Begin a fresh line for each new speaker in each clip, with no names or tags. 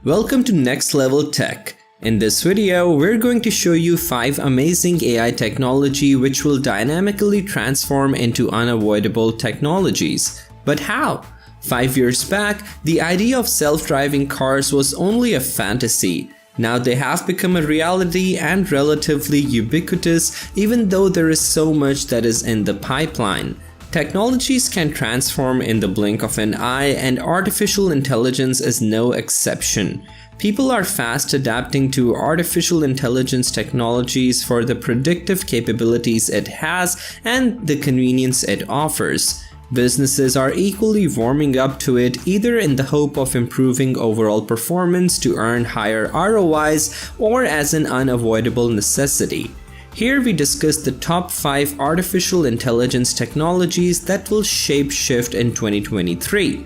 Welcome to Next Level Tech. In this video, we're going to show you 5 amazing AI technology which will dynamically transform into unavoidable technologies. But how? 5 years back, the idea of self-driving cars was only a fantasy. Now they have become a reality and relatively ubiquitous, even though there is so much that is in the pipeline. Technologies can transform in the blink of an eye, and artificial intelligence is no exception. People are fast adapting to artificial intelligence technologies for the predictive capabilities it has and the convenience it offers. Businesses are equally warming up to it, either in the hope of improving overall performance to earn higher ROIs or as an unavoidable necessity. Here we discuss the top 5 artificial intelligence technologies that will shape-shift in 2023.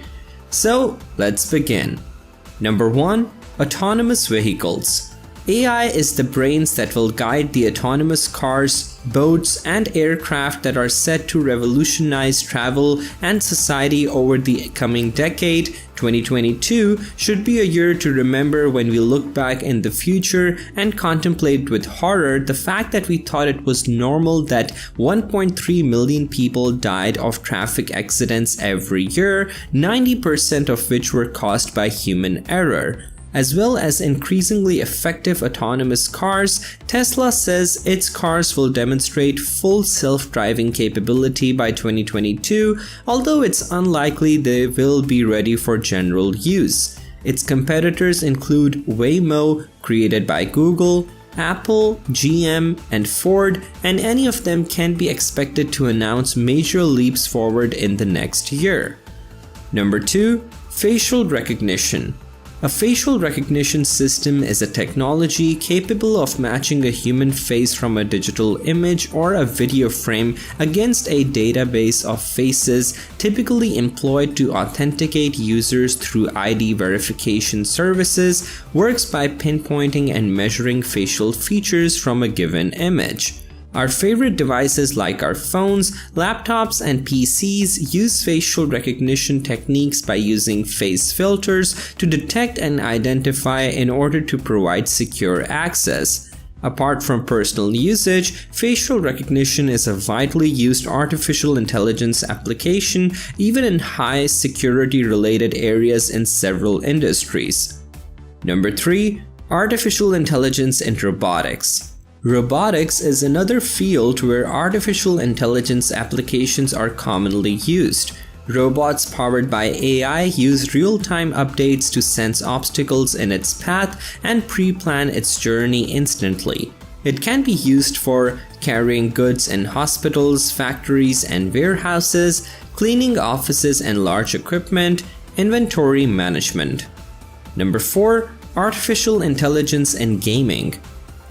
So let's begin. Number 1. Autonomous vehicles. AI is the brains that will guide the autonomous cars, boats, and aircraft that are set to revolutionize travel and society over the coming decade. 2022 should be a year to remember when we look back in the future and contemplate with horror the fact that we thought it was normal that 1.3 million people died of traffic accidents every year, 90% of which were caused by human error. As well as increasingly effective autonomous cars, Tesla says its cars will demonstrate full self-driving capability by 2022, although it's unlikely they will be ready for general use. Its competitors include Waymo, created by Google, Apple, GM, and Ford, and any of them can be expected to announce major leaps forward in the next year. Number 2. Facial recognition. A facial recognition system is a technology capable of matching a human face from a digital image or a video frame against a database of faces typically employed to authenticate users through ID verification services, works by pinpointing and measuring facial features from a given image. Our favorite devices like our phones, laptops, and PCs use facial recognition techniques by using face filters to detect and identify in order to provide secure access. Apart from personal usage, facial recognition is a widely used artificial intelligence application even in high security related areas in several industries. Number 3. Artificial intelligence in robotics. Robotics is another field where artificial intelligence applications are commonly used. Robots powered by AI use real-time updates to sense obstacles in its path and pre-plan its journey instantly. It can be used for carrying goods in hospitals, factories, and warehouses, cleaning offices and large equipment, inventory management. Number 4. Artificial intelligence in gaming.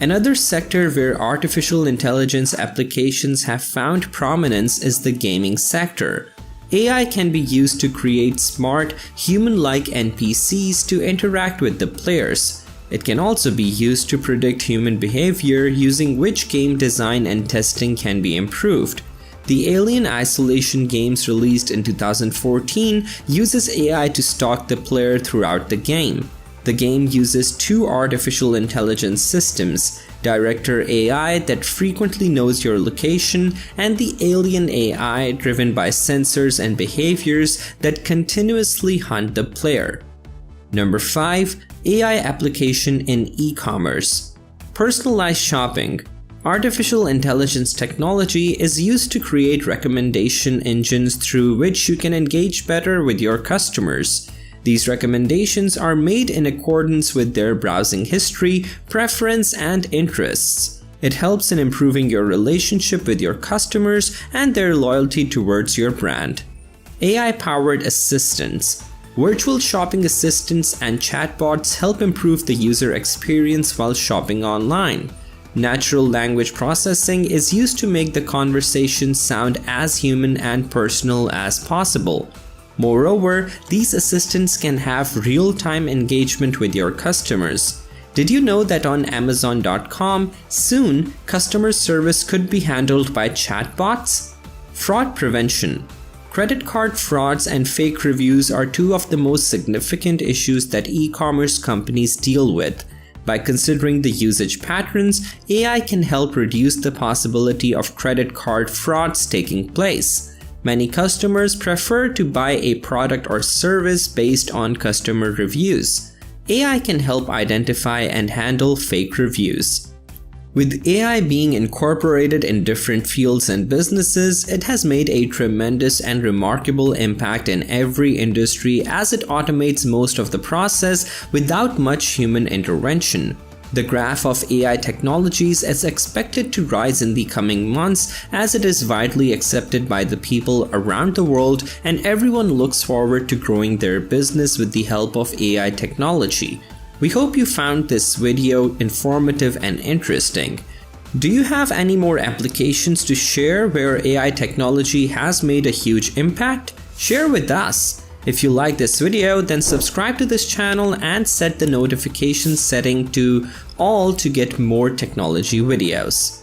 Another sector where artificial intelligence applications have found prominence is the gaming sector. AI can be used to create smart, human-like NPCs to interact with the players. It can also be used to predict human behavior, using which game design and testing can be improved. The Alien Isolation games released in 2014 uses AI to stalk the player throughout the game. The game uses 2 artificial intelligence systems, Director AI that frequently knows your location, and the Alien AI driven by sensors and behaviors that continuously hunt the player. Number 5. AI application in e-commerce. Personalized shopping. Artificial intelligence technology is used to create recommendation engines through which you can engage better with your customers. These recommendations are made in accordance with their browsing history, preference, and interests. It helps in improving your relationship with your customers and their loyalty towards your brand. AI-powered assistants. Virtual shopping assistants and chatbots help improve the user experience while shopping online. Natural language processing is used to make the conversation sound as human and personal as possible. Moreover, these assistants can have real-time engagement with your customers. Did you know that on Amazon.com, soon customer service could be handled by chatbots? Fraud prevention. Credit card frauds and fake reviews are two of the most significant issues that e-commerce companies deal with. By considering the usage patterns, AI can help reduce the possibility of credit card frauds taking place. Many customers prefer to buy a product or service based on customer reviews. AI can help identify and handle fake reviews. With AI being incorporated in different fields and businesses, it has made a tremendous and remarkable impact in every industry as it automates most of the process without much human intervention. The graph of AI technologies is expected to rise in the coming months as it is widely accepted by the people around the world, and everyone looks forward to growing their business with the help of AI technology. We hope you found this video informative and interesting. Do you have any more applications to share where AI technology has made a huge impact? Share with us. If you like this video, then subscribe to this channel and set the notification setting to all to get more technology videos.